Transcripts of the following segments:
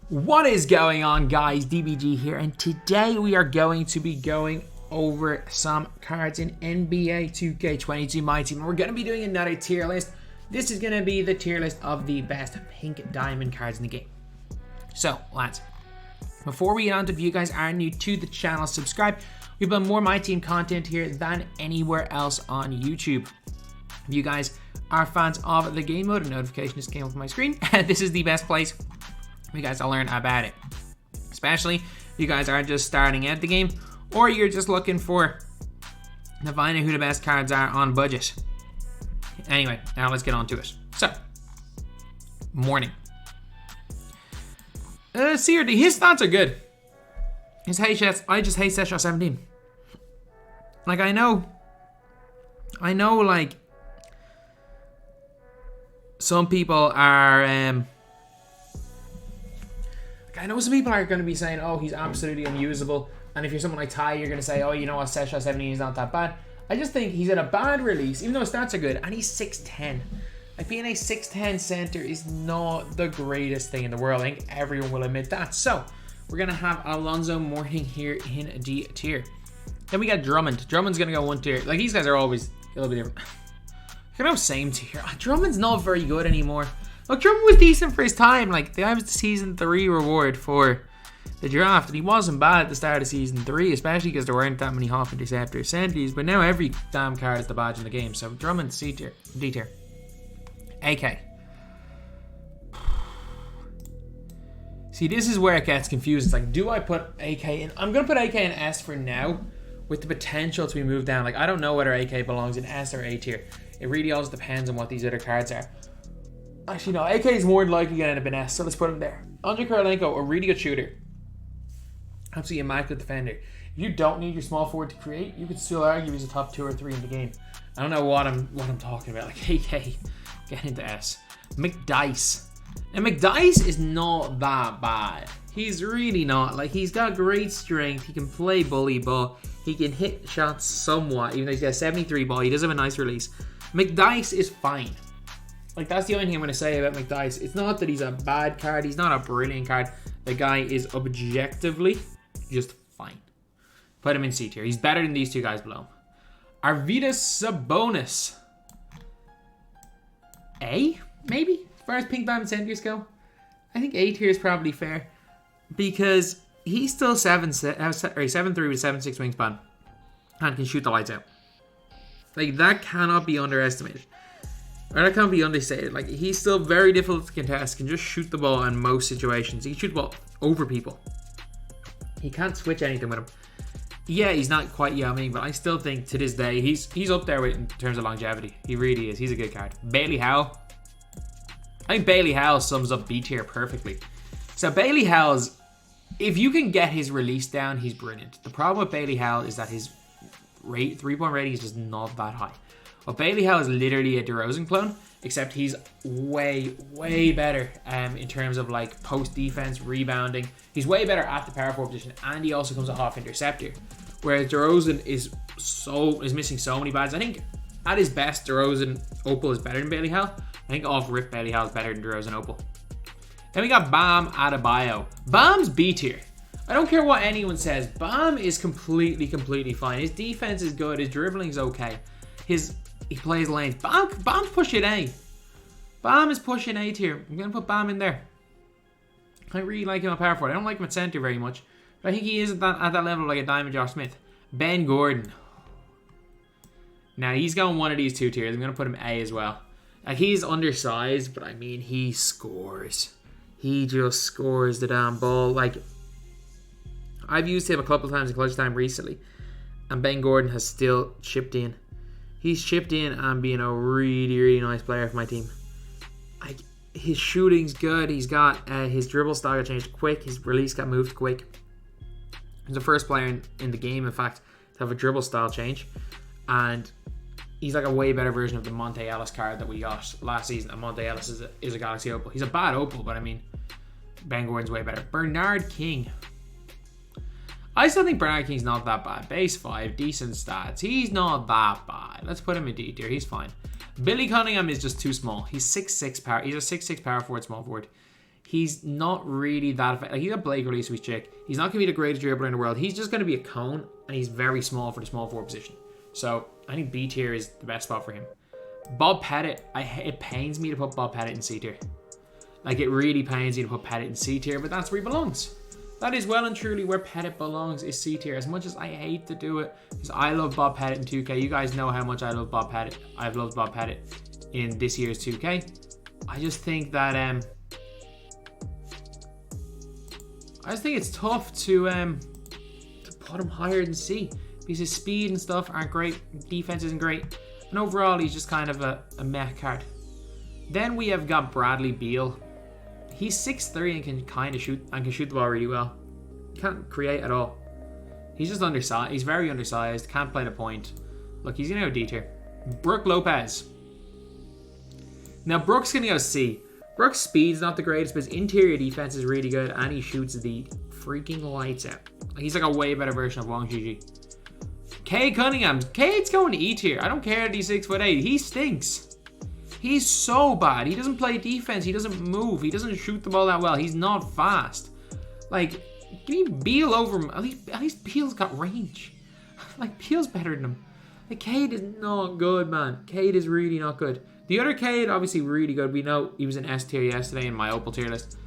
What is going on, guys? DBG here, and today we are going to be going over some cards in NBA 2K22 MyTEAM. We're going to be doing another tier list. This is going to be the tier list of the best pink diamond cards in the game. So, lads, before we get on to, if you guys are new to the channel, subscribe. We've done more MyTEAM content here than anywhere else on YouTube. If you guys are fans of the game mode, a notification just came up on my screen, and this is the best place for you guys to learn about it. Especially if you guys are just starting out the game, or you're just looking for to find out who the best cards are on budget. Anyway, now let's get on to it. So, morning. Seriously, his stats are good. His HS, I just hate set shot 17. Like, I know, like, some people are, I know some people are going to be saying, oh, he's absolutely unusable. And if you're someone like Ty, you're going to say, oh, you know what, set shot 17 is not that bad. I just think he's in a bad release, even though his stats are good, and he's 6'10". Like, being a 6'10" center is not the greatest thing in the world. I think everyone will admit that. So, we're going to have Alonzo Mourning here in D tier. Then we got Drummond. Drummond's going to go 1 tier. Like, these guys are always a little bit different. Kind of same tier. Drummond's not very good anymore. Look, Drummond was decent for his time. Like, that was the season 3 reward for the draft, and he wasn't bad at the start of season 3, especially because there weren't that many half interceptor centers. But now every damn card is the badge in the game. So Drummond C tier, D tier. AK. See, this is where it gets confused. It's like, do I put AK in? I'm gonna put AK in S for now, with the potential to be moved down. Like, I don't know whether AK belongs in S or A tier. It really all depends on what these other cards are. Actually, no, AK is more than likely going to end up in S, so let's put him there. Andre Kirilenko, a really good shooter. Absolutely immaculate defender. If you don't need your small forward to create, you could still argue he's a top 2 or 3 in the game. I don't know what I'm talking about. Like, AK, get into S. McDice. And McDice is not that bad. He's really not. Like, he's got great strength. He can play bully ball. He can hit shots somewhat, even though he's got a 73 ball. He does have a nice release. McDice is fine. Like, that's the only thing I'm going to say about McDice. It's not that he's a bad card. He's not a brilliant card. The guy is objectively just fine. Put him in C tier. He's better than these two guys below him. Arvydas Sabonis. A? Maybe? As far as pink diamond centers go? I think A tier is probably fair. Because he's still 7'3" with 7'6" wingspan. And can shoot the lights out. Like, that cannot be underestimated. Or that can't be understated. Like, he's still very difficult to contest. Can just shoot the ball in most situations. He can shoot the ball over people. He can't switch anything with him. Yeah, he's not quite Yao Ming, but I still think to this day he's up there with, in terms of longevity. He really is. He's a good card. Bailey Howell. I think Bailey Howell sums up B tier perfectly. So Bailey Howell's, if you can get his release down, he's brilliant. The problem with Bailey Howell is that his three-point rating is just not that high. Well, Bailey Howell is literally a DeRozan clone, except he's way, way better in terms of, like, post defense, rebounding. He's way better at the power forward position, and he also comes a half interceptor. Whereas DeRozan is missing so many bads. I think at his best, DeRozan Opal is better than Bailey Howell. I think off rip, Bailey Howell is better than DeRozan Opal. Then we got Bam Adebayo. Bam's B tier. I don't care what anyone says. Bam is completely fine. His defense is good. His dribbling is okay. He plays lanes. Bam's pushing A. Bam is pushing A tier. I'm going to put Bam in there. I really like him at power forward. I don't like him at center very much. But I think he is at that level like a Diamond Josh Smith. Ben Gordon. Now, he's going one of these 2 tiers. I'm going to put him A as well. Like, he's undersized, but I mean, he scores. He just scores the damn ball. Like, I've used him a couple of times in clutch time recently. And Ben Gordon has still chipped in. He's chipped in and being a really, really nice player for my team. Like, his shooting's good. He's got his dribble style got changed quick. His release got moved quick. He's the first player in the game, in fact, to have a dribble style change. And he's like a way better version of the Monte Ellis card that we got last season. And Monte Ellis is a Galaxy Opal. He's a bad Opal, but I mean, Ben Gordon's way better. Bernard King. I still think Bernard King's not that bad. Base 5, decent stats. He's not that bad. Let's put him in D tier. He's fine. Billy Cunningham is just too small. He's 6'6" power. He's a 6'6" power forward, small forward. He's not really that effective. Like, he's got Blake release with his chick. He's not going to be the greatest dribbler in the world. He's just going to be a cone, and he's very small for the small forward position. So I think B tier is the best spot for him. Bob Pettit, it pains me to put Bob Pettit in C tier. Like, it really pains me to put Pettit in C tier, but that's where he belongs. That is well and truly where Pettit belongs, is C tier. As much as I hate to do it, because I love Bob Pettit in 2K. You guys know how much I love Bob Pettit. I've loved Bob Pettit in this year's 2K. I just think that I just think it's tough to put him higher than C, because his speed and stuff aren't great, defense isn't great, and overall he's just kind of a meh card. Then we have got Bradley Beal. He's 6'3" and can kind of shoot the ball really well. Can't create at all. He's just undersized. He's very undersized. Can't play the point. Look, he's gonna go D tier. Brook Lopez. Now Brook's gonna go C. Brook's speed's not the greatest, but his interior defense is really good, and he shoots the freaking lights out. He's like a way better version of Wong Gigi. Cade Cunningham. Cade's going to E tier. I don't care that he's 6'8". He stinks. He's so bad. He doesn't play defense. He doesn't move. He doesn't shoot the ball that well. He's not fast. Like, give me Beal over him. At least Beal's got range. Like, Beal's better than him. Like, Cade is not good, man. Cade is really not good. The other Cade, obviously really good. We know he was in S tier yesterday in my Opal tier list.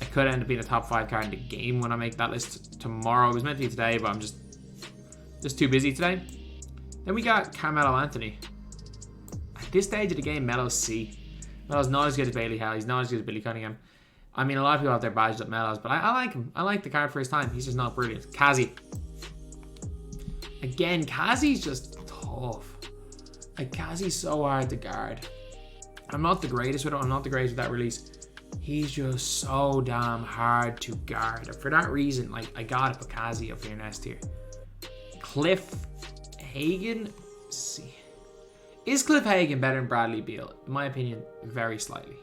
I could end up being a top 5 card in the game when I make that list tomorrow. It was meant to be today, but I'm just too busy today. Then we got Carmelo Anthony. At this stage of the game, Melo's C. Melo's not as good as Bailey Hall. He's not as good as Billy Cunningham. I mean, a lot of people have their badges up Melo's, but I like him. I like the card for his time. He's just not brilliant. Kazi. Again, Kazi's just tough. Like, Kazi's so hard to guard. I'm not the greatest with him. I'm not the greatest with that release. He's just so damn hard to guard. For that reason, like, I gotta put Kazi up here in S tier. Cliff Hagan. See, is Cliff Hagan better than Bradley Beal? In my opinion, very slightly.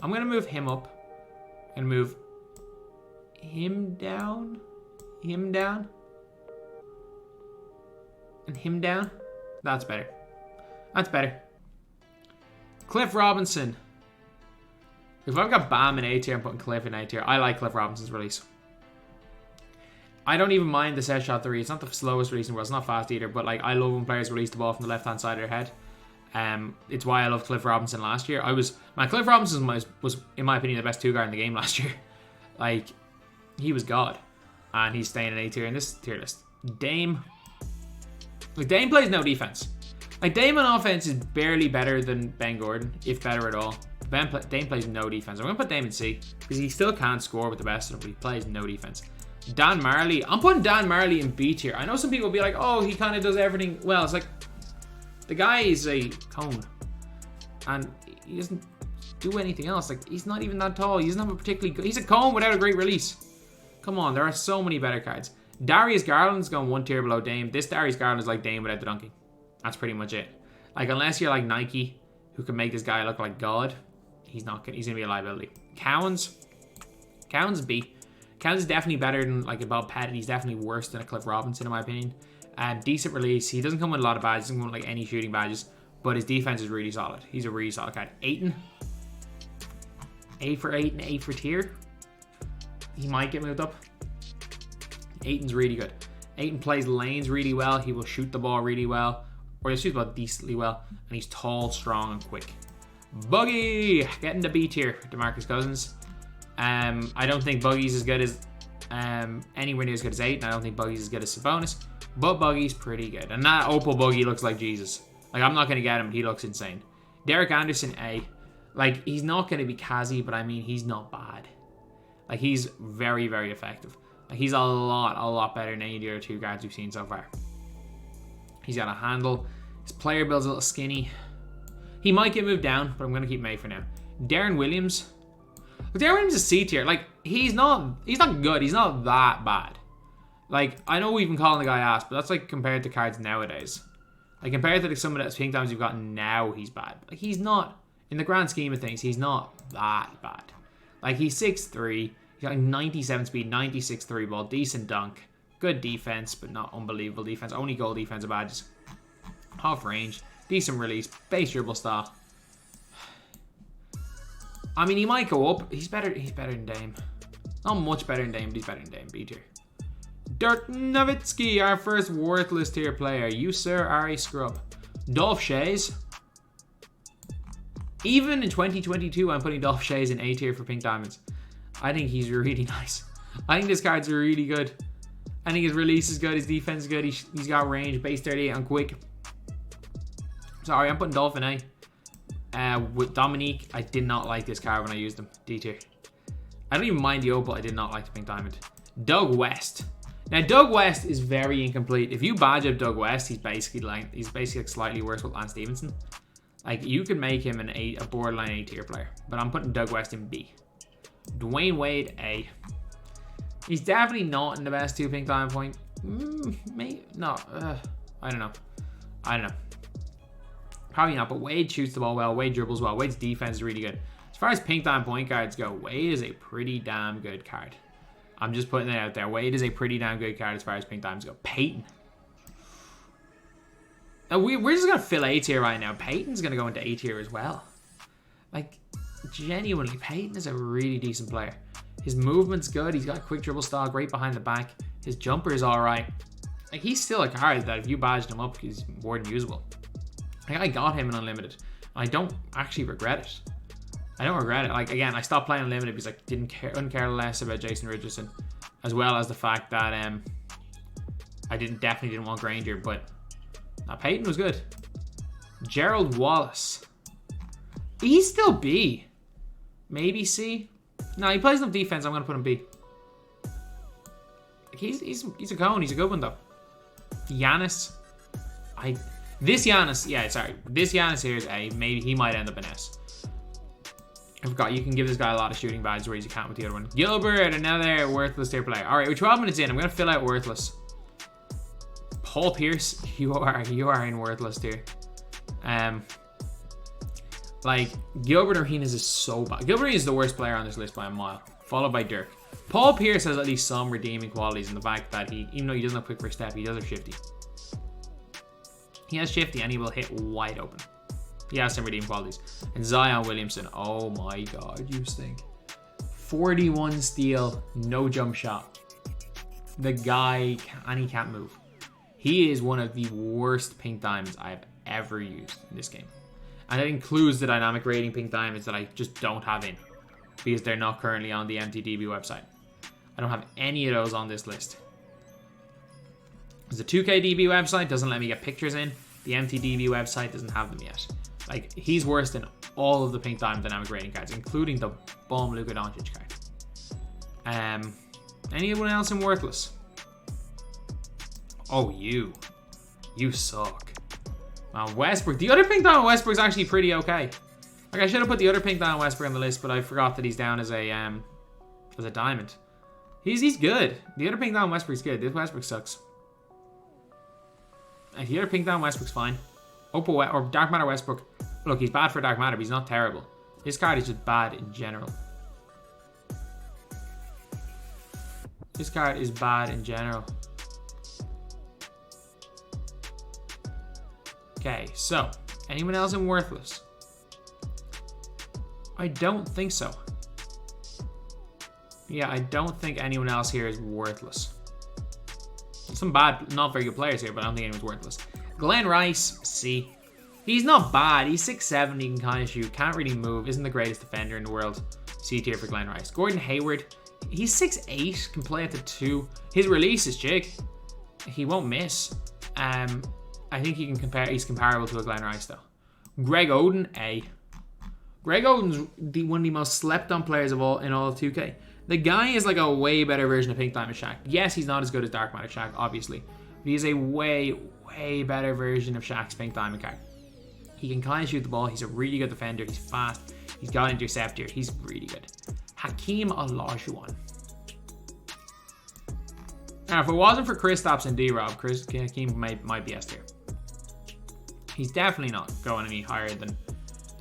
I'm gonna move him up and move him down, and him down. That's better. That's better. Cliff Robinson. If I've got Bam in A tier, I'm putting Cliff in A tier. I like Cliff Robinson's release. I don't even mind the set shot 3. It's not the slowest release in the world. It's not fast either, but like, I love when players release the ball from the left-hand side of their head. It's why I loved Cliff Robinson last year. Cliff Robinson was, in my opinion, the best 2-guard in the game last year. Like, he was God. And he's staying in A tier in this tier list. Dame. Like, Dame plays no defense. Like, Dame on offense is barely better than Ben Gordon, if better at all. Dame plays no defense. I'm going to put Dame in C, because he still can't score with the best of them, but he plays no defense. Dan Marley. I'm putting Dan Marley in B tier. I know some people will be like, oh, he kind of does everything well. It's like, the guy is a cone, and he doesn't do anything else. Like, he's not even that tall. He doesn't have a particularly good... He's a cone without a great release. Come on, there are so many better cards. Darius Garland's going 1 tier below Dame. This Darius Garland is like Dame without the dunking. That's pretty much it. Like, unless you're like Nike, who can make this guy look like God, he's going to be a liability. Cowens B. Cowens is definitely better than like a Bob Pettit. He's definitely worse than a Cliff Robinson in my opinion. Decent release. He doesn't come with a lot of badges. He doesn't come with like any shooting badges, but his defense is really solid. He's a really solid card. Ayton. A for 8 and A for tier. He might get moved up. Ayton's really good. Ayton plays lanes really well. He will shoot the ball really well, or he'll shoot the ball decently well, and he's tall, strong, and quick. Buggy getting the B tier. DeMarcus Cousins. I don't think Buggy's as good as anywhere near as good as Ayton. I don't think Buggy's as good as Sabonis, but Buggy's pretty good. And that Opal Buggy looks like Jesus. Like, I'm not going to get him, but he looks insane. Derek Anderson A. Like, he's not going to be Kazi, but I mean, he's not bad. Like, he's very, very effective. Like, he's a lot better than any of the other 2 guards we've seen so far. He's got a handle. His player build's a little skinny. He might get moved down, but I'm going to keep him A for now. Darren Williams. Look, Darren Williams is C tier. Like, he's not good. He's not that bad. Like, I know we've been calling the guy ass, but that's like compared to cards nowadays. Like, compared to some of the pink diamonds you've got now, he's bad. Like, he's not, in the grand scheme of things, he's not that bad. Like, he's 6'3". He's got like 97 speed, 96 3 ball, decent dunk, good defense, but not unbelievable defense. Only goal defensive badges. Half range, decent release, base dribble style. I mean, he might go up. He's better than Dame. Not much better than Dame, but he's better than Dame. B tier. Dirk Nowitzki, our first worthless tier player. You, sir, are a scrub. Dolph Shays. Even in 2022, I'm putting Dolph Shays in A tier for pink diamonds. I think he's really nice. I think this card's really good. I think his release is good. His defense is good. He's got range, base 38 on quick. Sorry, I'm putting Dolph in A. With Dominique, I did not like this card when I used him. D tier. I don't even mind the opal. I did not like the pink diamond. Doug West. Now, Doug West is very incomplete. If you badge up Doug West, he's basically like slightly worse with Lance Stevenson. Like, you could make him a borderline A tier player, but I'm putting Doug West in B. Dwayne Wade, A. He's definitely not in the best 2 pink diamond point. Maybe not. I don't know. Probably not, but Wade shoots the ball well. Wade dribbles well. Wade's defense is really good. As far as pink diamond point cards go, Wade is a pretty damn good card. I'm just putting it out there. Wade is a pretty damn good card as far as pink diamonds go. Peyton. Now we're just going to fill A tier right now. Peyton's going to go into A tier as well. Like, genuinely, Peyton is a really decent player. His movement's good. He's got a quick dribble style, great behind the back. His jumper is alright. Like, he's still a card that if you badged him up, he's more than usable. Like, I got him in Unlimited. I don't actually regret it. I don't regret it. Like, again, I stopped playing Unlimited because I couldn't care less about Jason Richardson, as well as the fact that I definitely didn't want Granger, but Peyton was good. Gerald Wallace. He's still B. Maybe C. No, he plays enough defense. I'm gonna put him B. He's a cone. He's a good one though. Giannis. This Giannis here is A. Maybe he might end up in S. I forgot, you can give this guy a lot of shooting badges, whereas you can't with the other one. Gilbert, another worthless tier player. Alright, we're 12 minutes in. I'm going to fill out worthless. Paul Pierce, you are in worthless tier. Like, Gilbert Arenas is so bad. Gilbert Arenas is the worst player on this list by a mile, followed by Dirk. Paul Pierce has at least some redeeming qualities in the fact that even though he doesn't have quick first step, he does have shifty. He has shifty and he will hit wide open. He has some redeeming qualities. And Zion Williamson, oh my god, you stink. 41 steal, no jump shot. The guy, and he can't move. He is one of the worst pink diamonds I've ever used in this game. And it includes the dynamic rating pink diamonds that I just don't have in, because they're not currently on the MTDB website. I don't have any of those on this list. The 2KDB website doesn't let me get pictures in. The MTDB website doesn't have them yet. Like, he's worse than all of the pink diamond dynamic rating cards, including the bomb Luka Doncic card. Anyone else in worthless? Oh, you suck. Westbrook. The other pink diamond Westbrook's actually pretty okay. Like, I should have put the other pink diamond Westbrook on the list, but I forgot that he's down as a diamond. He's good. The other pink diamond Westbrook's good. This Westbrook sucks. And the other pink diamond Westbrook's fine. Opal or Dark Matter Westbrook. Look, he's bad for Dark Matter, but he's not terrible. This card is just bad in general. This card is bad in general. Okay, so anyone else in worthless? I don't think so. Yeah, I don't think anyone else here is worthless. Some bad, not very good players here, but I don't think anyone's worthless. Glenn Rice, C. He's not bad. He's 6'7", he can kind of shoot, can't really move, isn't the greatest defender in the world. C tier for Glenn Rice. Gordon Hayward, he's 6'8", can play at the 2. His release is jig. He won't miss. I think he's comparable to a Glenn Rice though. Greg Oden, A. Greg Oden's one of the most slept on players in all of 2K. The guy is like a way better version of Pink Diamond Shaq. Yes, he's not as good as Dark Matter Shaq, obviously. But he's a way better version of Shaq's Pink Diamond card. He can kind of shoot the ball. He's a really good defender. He's fast. He's got interceptor. He's really good. Hakeem Olajuwon. Now, if it wasn't for Kristaps and D-Rob, Hakeem might be S tier. He's definitely not going any higher than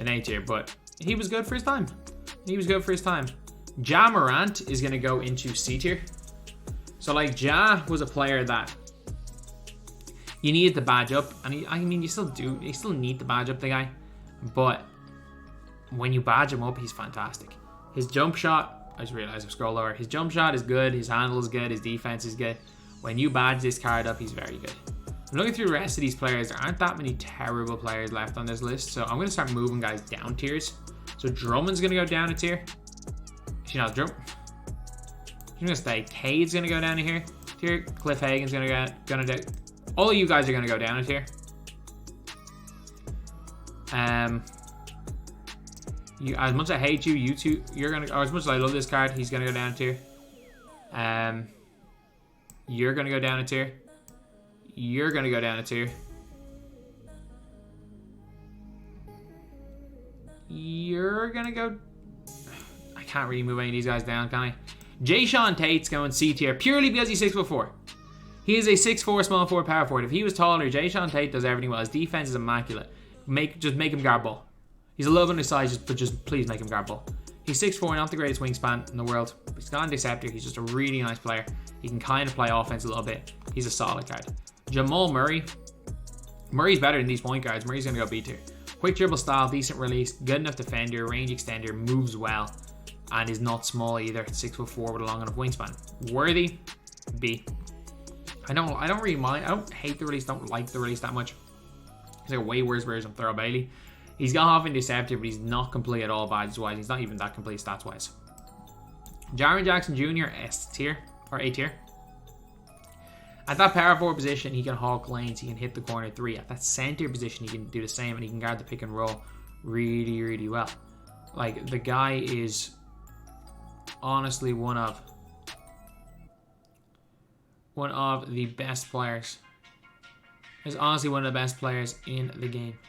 A tier, but he was good for his time. Ja Morant is going to go into C tier. So, like, Ja was a player that you needed to badge up. And you still need to badge up the guy. But when you badge him up, he's fantastic. His jump shot, I just realized I've scrolled lower. His jump shot is good. His handle is good. His defense is good. When you badge this card up, he's very good. I'm looking through the rest of these players. There aren't that many terrible players left on this list. So I'm going to start moving guys down tiers. So Drummond's going to go down a tier. Actually, no, She's going to stay. Cade's going to go down here. Tier. Cliff Hagen's going to do. All of you guys are going to go down a tier. As much as I hate you, you two, you're going to, or as much as I love this card, he's going to go down a tier. You're going to go down a tier. You're going to go down a tier. You're going to go... I can't really move any of these guys down, can I? Jay Sean Tate's going C tier purely because he's 6'4". He is a 6'4", small forward, power forward. If he was taller, Jay Sean Tate does everything well. His defense is immaculate. Just make him guard ball. He's a little bit undersized, but just please make him guard ball. He's 6'4", not the greatest wingspan in the world. He's got a Deceptor. He's just a really nice player. He can kind of play offense a little bit. He's a solid card. Jamal Murray. Murray's better than these point guards. Murray's going to go B tier. Quick dribble style, decent release, good enough defender, range extender, moves well, and is not small either. 6'4" with a long enough wingspan. Worthy, B. I don't really mind. I don't hate the release. Don't like the release that much. He's like a way worse version of Thorough Bailey. He's got half in Deceptive, but he's not complete at all badges wise. He's not even that complete stats wise. Jaren Jackson Jr. S tier or A tier. At that power forward position, he can hawk lanes. He can hit the corner three. At that center position, he can do the same, and he can guard the pick and roll really, really well. Like, the guy is honestly one of the best players. He's honestly one of the best players in the game.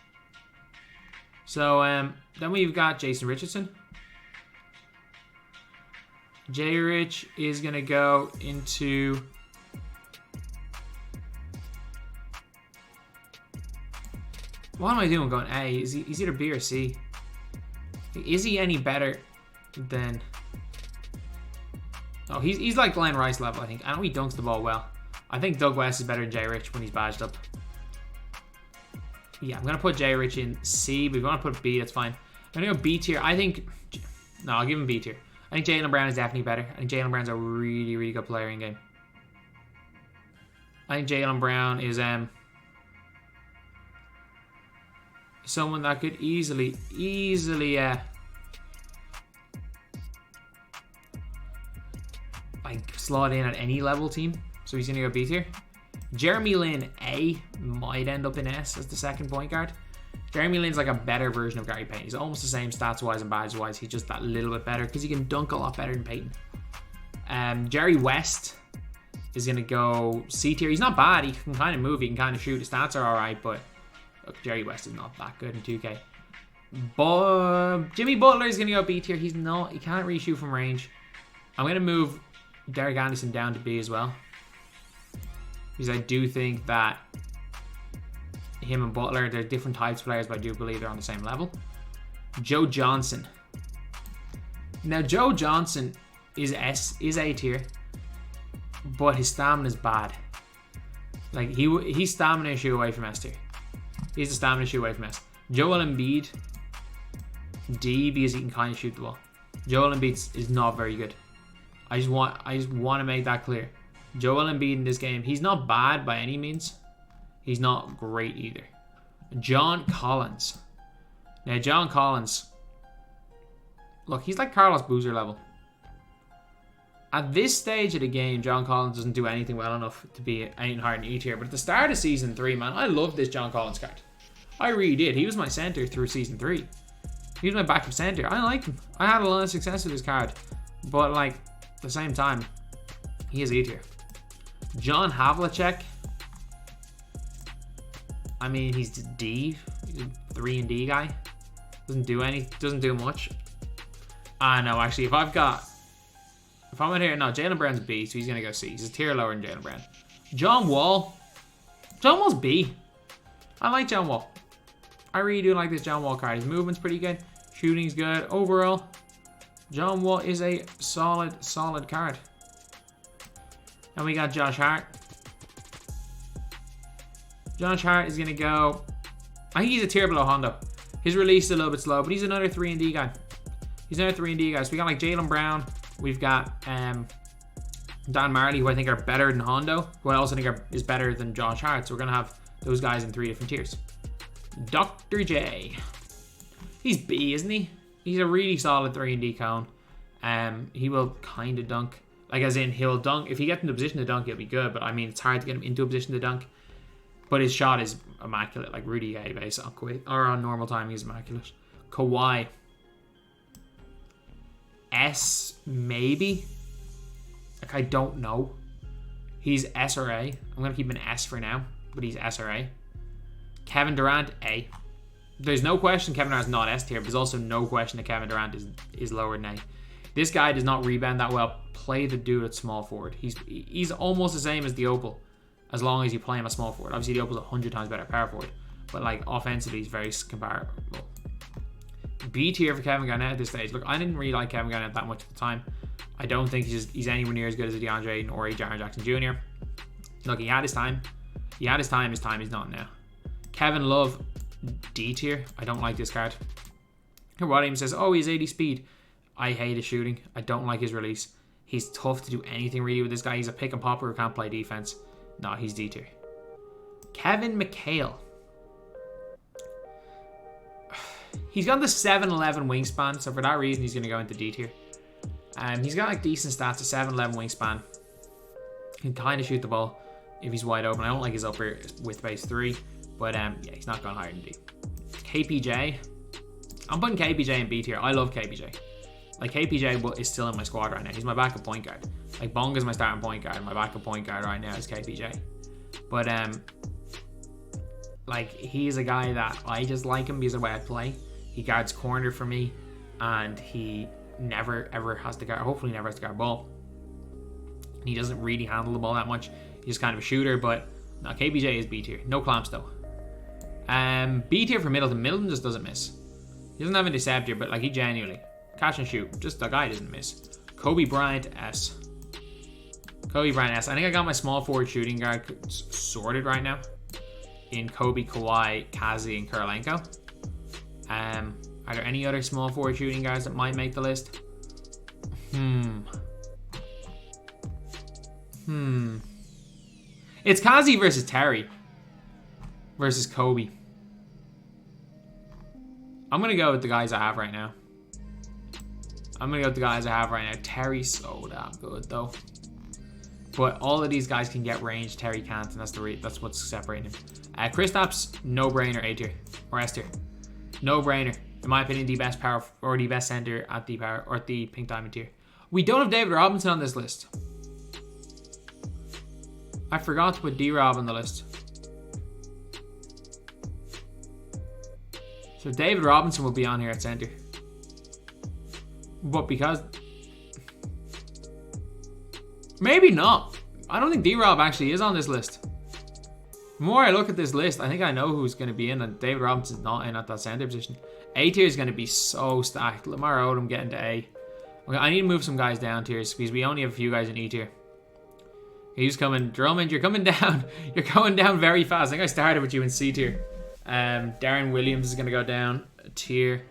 So then we've got Jason Richardson. J Rich is gonna go into what am I doing going A? He's either B or C. Is he any better than... Oh, he's like Glenn Rice level, I think. I know he dunks the ball well. I think Doug West is better than J Rich when he's badged up. Yeah, I'm going to put J Rich in C, but if you want to put B, that's fine. I'm going to go B tier. I think... No, I'll give him B tier. I think Jaylen Brown is definitely better. I think Jaylen Brown's a really, really good player in game. I think Jaylen Brown is someone that could easily like slot in at any level team. So he's going to go B tier. Jeremy Lin A might end up in S as the second point guard. Jeremy Lin's like a better version of Gary Payton. He's almost the same stats wise and badge wise. He's just that little bit better because he can dunk a lot better than Payton. Jerry West is going to go C tier. He's not bad. He can kind of move. He can kind of shoot. His stats are alright, but look, Jerry West is not that good in 2K. But Jimmy Butler is going to go B tier. He's not. He can't really shoot from range. I'm going to move Derek Anderson down to B as well, because I do think that him and Butler, they're different types of players, but I do believe they're on the same level. Joe Johnson. Now, Joe Johnson is A tier, but his stamina is bad. Like, he's stamina issue away from S tier. He's a stamina issue away from S. Joel Embiid, D, because he can kind of shoot the ball. Joel Embiid is not very good. I just want to make that clear. Joel Embiid in this game, he's not bad by any means. He's not great either. John Collins. Now, John Collins, look, he's like Carlos Boozer level. At this stage of the game, John Collins doesn't do anything well enough to be anything higher than E tier. But at the start of Season 3, man, I loved this John Collins card. I really did. He was my center through Season 3. He was my backup center. I liked him. I had a lot of success with this card. But, like, at the same time, he is E tier. John Havlicek. I mean, he's D. He's a 3 and D guy. Doesn't do much. No, actually, if I'm in here, no, Jaylen Brown's B, so he's going to go C. He's a tier lower than Jaylen Brown. John Wall. John Wall's B. I like John Wall. I really do like this John Wall card. His movement's pretty good. Shooting's good. Overall, John Wall is a solid card. And we got Josh Hart. Josh Hart is going to go... I think he's a tier below Hondo. His release is a little bit slow, but he's another 3-and-D guy. He's another 3-and-D guy. So we got like Jaylen Brown. We've got Dan Marley, who I think are better than Hondo, who I also think is better than Josh Hart. So we're going to have those guys in 3 different tiers. Dr. J. He's B, isn't he? He's a really solid 3-and-D cone. He will kind of dunk. Like, as in, he'll dunk. If he gets into a position to dunk, he'll be good. But, I mean, it's hard to get him into a position to dunk. But his shot is immaculate. Like, Rudy Gay base on normal time, he's immaculate. Kawhi. S, maybe? Like, I don't know. He's S or A. I'm going to keep him an S for now. But he's S or A. Kevin Durant, A. There's no question Kevin Durant's not S tier. But there's also no question that Kevin Durant is lower than A. This guy does not rebound that well. Play the dude at small forward. He's almost the same as the Opal, as long as you play him at small forward. Obviously, the Opal's 100 times better power forward, but like offensively, he's very comparable. B tier for Kevin Garnett at this stage. Look, I didn't really like Kevin Garnett that much at the time. I don't think he's anywhere near as good as a DeAndre or a Jaren Jackson Jr. Look, he had his time. His time is not now. Kevin Love, D tier. I don't like this card. Williams says, oh, he's 80 speed. I hate his shooting. I don't like his release. He's tough to do anything really with this guy. He's a pick and popper who can't play defense. No, he's D tier. Kevin McHale. He's got the 7'11 wingspan, so for that reason he's going to go into D tier. He's got like decent stats, a 7'11 wingspan. He can kind of shoot the ball if he's wide open. I don't like his upper width base 3, but yeah, he's not going higher than D. KPJ. I'm putting KPJ in B tier. I love KPJ. Like, KPJ is still in my squad right now. He's my backup point guard. Like, Bonga's my starting point guard. My backup point guard right now is KPJ. But, like, he's a guy that I just like him because of the way I play. He guards corner for me. And he never, ever has to guard. Hopefully never has to guard ball. He doesn't really handle the ball that much. He's just kind of a shooter. But, no, KPJ is B tier. No clamps, though. B tier for Middleton. Middleton just doesn't miss. He doesn't have a deceptor, but, like, he genuinely... catch and shoot. Just the guy doesn't miss. Kobe Bryant, S. Kobe Bryant, S. I think I got my small forward shooting guard sorted right now. In Kobe, Kawhi, Kazi, and Kurolenko. Are there any other small forward shooting guards that might make the list? It's Kazi versus Terry. Versus Kobe. I'm going to go with the guys I have right now. Terry's so damn good though. But all of these guys can get range. Terry can't, and that's what's separating him. Kristaps, no brainer, A tier or S tier. No brainer. In my opinion, the best power or the best center at the power or at the pink diamond tier. We don't have David Robinson on this list. I forgot to put D-Rob on the list. So David Robinson will be on here at center. But because... maybe not. I don't think D-Rob actually is on this list. The more I look at this list, I think I know who's going to be in, and David Robinson's not in at that center position. A tier is going to be so stacked. Lamar Odom getting to A. Okay, I need to move some guys down tiers because we only have a few guys in E tier. He's coming. Drummond, you're coming down. You're going down very fast. I think I started with you in C tier. Darren Williams is going to go down a tier.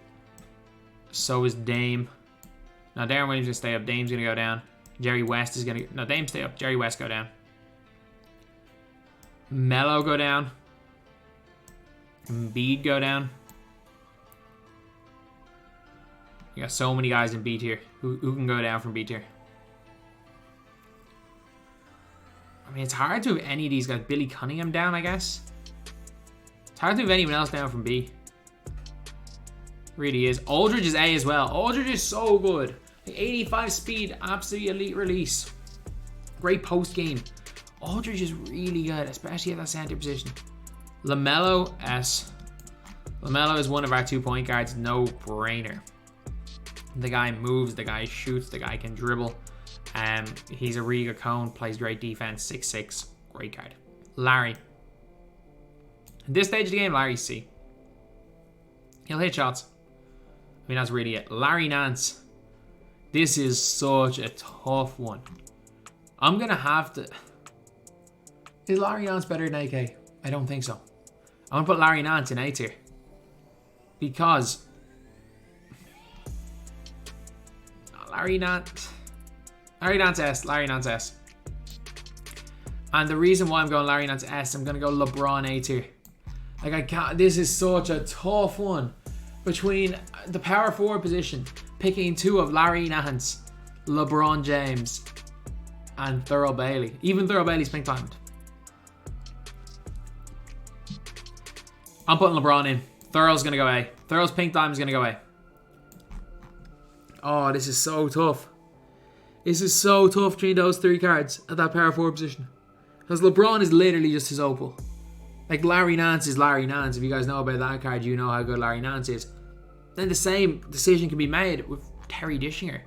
So is Dame. Now Darren Williams is going to stay up. Dame's going to go down. Jerry West is going to... no, Dame stay up. Jerry West go down. Melo go down. Embiid go down. You got so many guys in B tier. Who can go down from B tier? I mean, it's hard to have any of these guys. Billy Cunningham down, I guess. It's hard to have anyone else down from B. Really is. Aldridge is A as well. Aldridge is so good. 85 speed, absolutely elite release. Great post game. Aldridge is really good, especially at that center position. LaMelo, S. LaMelo is one of our 2-point guards. No brainer. The guy moves, the guy shoots, the guy can dribble. He's a really good cone, plays great defense, 6'6", great card. Larry. At this stage of the game, Larry's C. He'll hit shots. I mean, that's really it. Larry Nance. This is such a tough one. I'm going to have to... is Larry Nance better than AK? I don't think so. I'm going to put Larry Nance in A tier. because Larry Nance S. And the reason why I'm going Larry Nance S, I'm going to go LeBron A tier. Like, I can't, this is such a tough one between the power forward position, picking two of Larry Nance, LeBron James, and Thurl Bailey. Even Thurl Bailey's pink diamond. I'm putting LeBron in. Thurl's going to go A. Thurl's pink diamond's going to go A. Oh, this is so tough. This is so tough between those three cards at that power forward position. Because LeBron is literally just his opal. Like, Larry Nance is Larry Nance. If you guys know about that card, you know how good Larry Nance is. Then the same decision can be made with Terry Dishinger.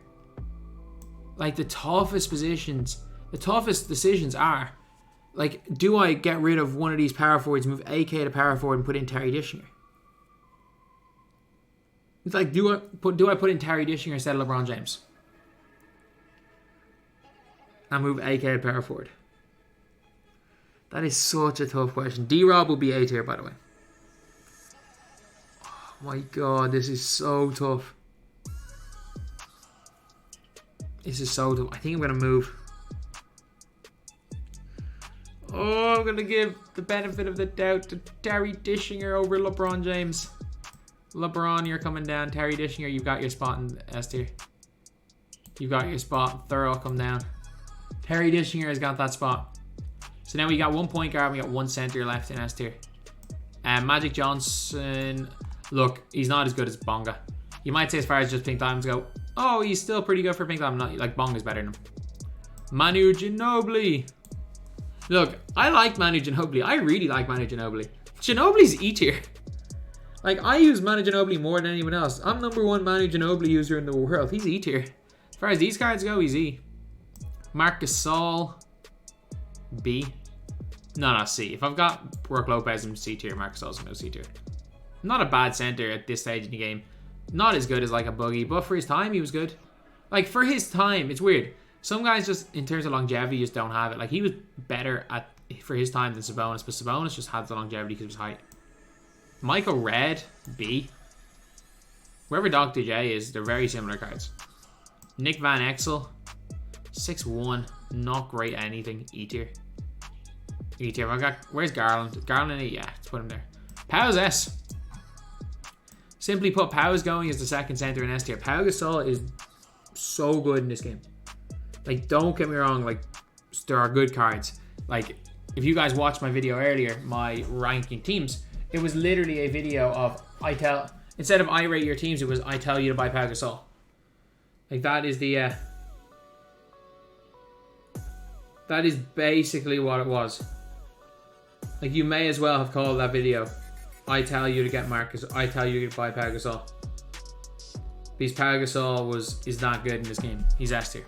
Like, the toughest decisions are, like, do I get rid of one of these power forwards, move AK to power forward and put in Terry Dishinger? It's like, do I put in Terry Dishinger instead of LeBron James? And move AK to power forward? That is such a tough question. D-Rob will be A tier, by the way. Oh my god, this is so tough. This is so tough. I think I'm going to move. Oh, I'm going to give the benefit of the doubt to Terry Dishinger over LeBron James. LeBron, you're coming down. Terry Dishinger, you've got your spot in S tier. You've got your spot. Thurl, come down. Terry Dishinger has got that spot. So now we got 1 point guard, we got 1 center left in S tier. Magic Johnson, look, he's not as good as Bonga. You might say as far as just pink diamonds go, oh, he's still pretty good for pink diamond. Not like Bonga's better than him. Manu Ginobili. Look, I like Manu Ginobili. I really like Manu Ginobili. Ginobili's E tier. Like, I use Manu Ginobili more than anyone else. I'm #1 Manu Ginobili user in the world. He's E tier. As far as these cards go, he's E. Marc Gasol, B. No, C. If I've got Brook Lopez in C tier, Marc Gasol's no C tier. Not a bad center at this stage in the game. Not as good as like a Boogie, but for his time, he was good. Like, for his time, it's weird. Some guys just, in terms of longevity, just don't have it. Like, he was better for his time than Sabonis, but Sabonis just had the longevity because of his height. Michael Redd, B. Whoever Dr. J is, they're very similar cards. Nick Van Exel, 6'1", not great at anything. E tier. E tier. Where's Garland? Garland in E? Yeah, let's put him there. Pow's S. Simply put, Pow's going as the second center in S tier. Pau Gasol is so good in this game. Like, don't get me wrong, like, there are good cards. Like, if you guys watched my video earlier, my ranking teams, it was literally a video of instead of I rate your teams, it was I tell you to buy Pau Gasol. Like, that is the that is basically what it was. Like, you may as well have called that video I tell you to get Marcus, I tell you to buy Pau Gasol. Because Pau Gasol is not good in this game. He's S tier.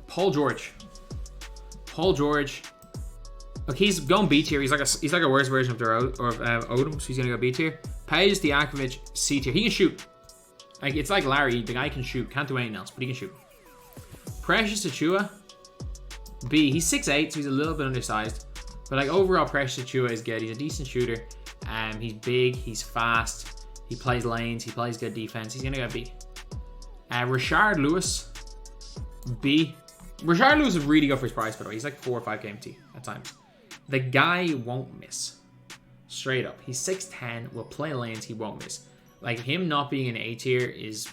Paul George. Look, he's going B tier. He's like a worse version of Odom, so he's gonna go B tier. Page Diakovic, C tier. He can shoot. Like, it's like Larry. The guy can shoot. Can't do anything else, but he can shoot. Precious Achiuwa, B. He's 6'8", so he's a little bit undersized. But like, overall, Precious Achiuwa is good. He's a decent shooter. He's big. He's fast. He plays lanes. He plays good defense. He's gonna go B. Rashard Lewis, B. Rashard Lewis is really good for his price, by the way. He's like 4 or 5 KMT at times. The guy won't miss. Straight up. He's 6'10", will play lanes, he won't miss. Like, him not being an A tier is...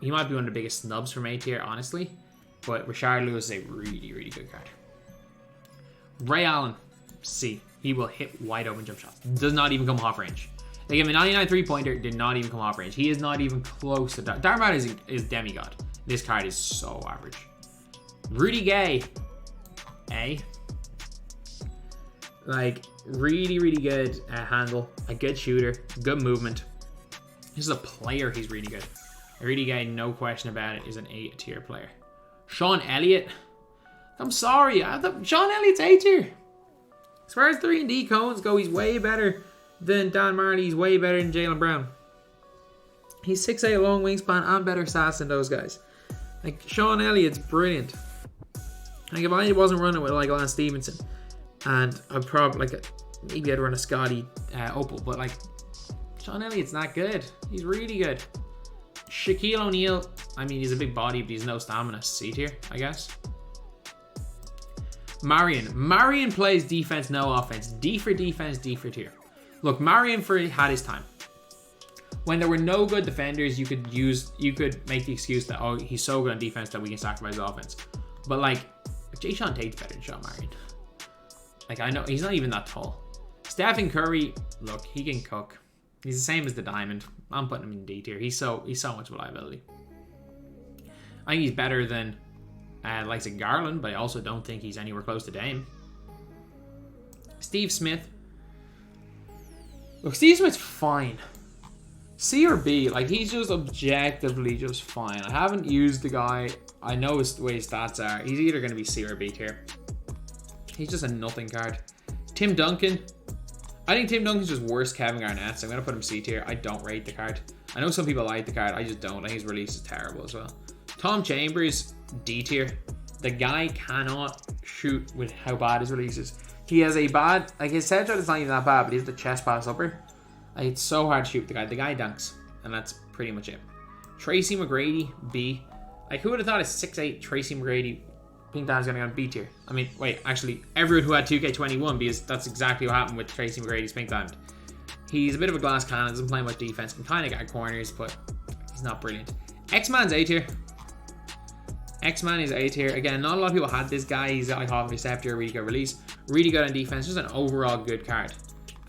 He might be one of the biggest snubs from A tier, honestly. But Rashard Lewis is a really, really good card. Ray Allen, C. He will hit wide open jump shots. Does not even come off range. Like, a 99 3-pointer did not even come off range. He is not even close to that. Darmouth is demigod. This card is so average. Rudy Gay, A. Like, really, really good handle. A good shooter. Good movement. This is a player, he's really good. Rudy Gay, no question about it, is an A tier player. Sean Elliott. I'm sorry. Sean Elliott's A tier. As far as 3-and-D cones go, he's way better than Dan Marley. He's way better than Jaylen Brown. He's 6'8", long wingspan and better stats than those guys. Like, Sean Elliott's brilliant. Like, if I wasn't running with like Lance Stevenson, and I'd probably maybe I'd run a Scotty Opal, but like, Sean Elliott's not good. He's really good. Shaquille O'Neal, I mean, he's a big body, but he's no stamina. C tier, I guess. Marion plays defense, no offense. D for defense, D for tier. Look, Marion had his time. When there were no good defenders, you could make the excuse that, oh, he's so good on defense that we can sacrifice offense. But like, Jay Sean Tate's better than Sean Marion. Like, I know he's not even that tall. Stephen Curry, look, he can cook. He's the same as the Diamond. I'm putting him in D tier. He's so much of a liability. I think he's better than likes of Garland, but I also don't think he's anywhere close to Dame. Steve Smith. Look, Steve Smith's fine. C or B, like he's just objectively just fine. I haven't used the guy. I know the way his stats are. He's either going to be C or B tier. He's just a nothing card. Tim Duncan. I think Tim Duncan's just worse Kevin Garnett, so I'm going to put him C tier. I don't rate the card. I know some people like the card. I just don't. I think his release is terrible as well. Tom Chambers, D tier. The guy cannot shoot with how bad his release is. He has a bad, like his set shot is not even that bad, but he has the chest pass upper. Like, it's so hard to shoot with the guy. The guy dunks, and that's pretty much it. Tracy McGrady, B. Like, who would have thought a 6'8" Tracy McGrady pink diamond's going to go on B tier? I mean, wait, actually, everyone who had 2K21, because that's exactly what happened with Tracy McGrady's pink diamond. He's a bit of a glass cannon, doesn't play much defense, can kind of get corners, but he's not brilliant. X-Man's A tier. X-Man is A tier. Again, not a lot of people had this guy. He's got like half receptor, really good release, really good on defense, just an overall good card.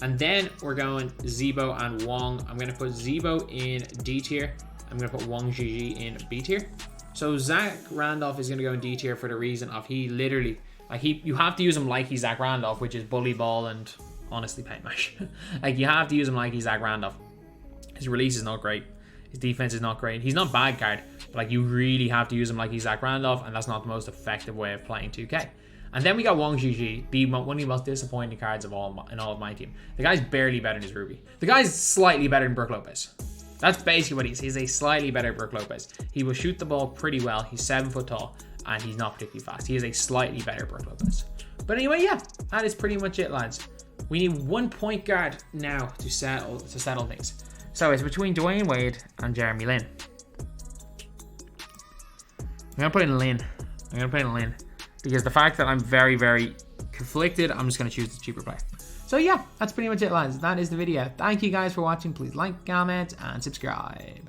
And then we're going Zebo and Wong. I'm going to put Zebo in D tier. I'm going to put Wong Gigi in B tier. So Zach Randolph is going to go in D tier for the reason of he literally, like you have to use him like he's Zach Randolph, which is bully ball and honestly paint mash. Like you have to use him like he's Zach Randolph. His release is not great. His defense is not great. He's not bad card, but like you really have to use him like he's Zach Randolph, and that's not the most effective way of playing 2K. And then we got Wong Gigi, one of the most disappointing cards in all of my team. The guy's barely better than his Ruby. The guy's slightly better than Brook Lopez. That's basically what he is. He's a slightly better Brook Lopez. He will shoot the ball pretty well. He's 7 foot tall, and he's not particularly fast. He is a slightly better Brook Lopez. But anyway, yeah, that is pretty much it, lads. We need 1 point guard now to settle things. So it's between Dwayne Wade and Jeremy Lin. I'm gonna put in Lin. Because the fact that I'm very, very conflicted, I'm just going to choose the cheaper player. So yeah, that's pretty much it, lads. That is the video. Thank you guys for watching. Please like, comment, and subscribe.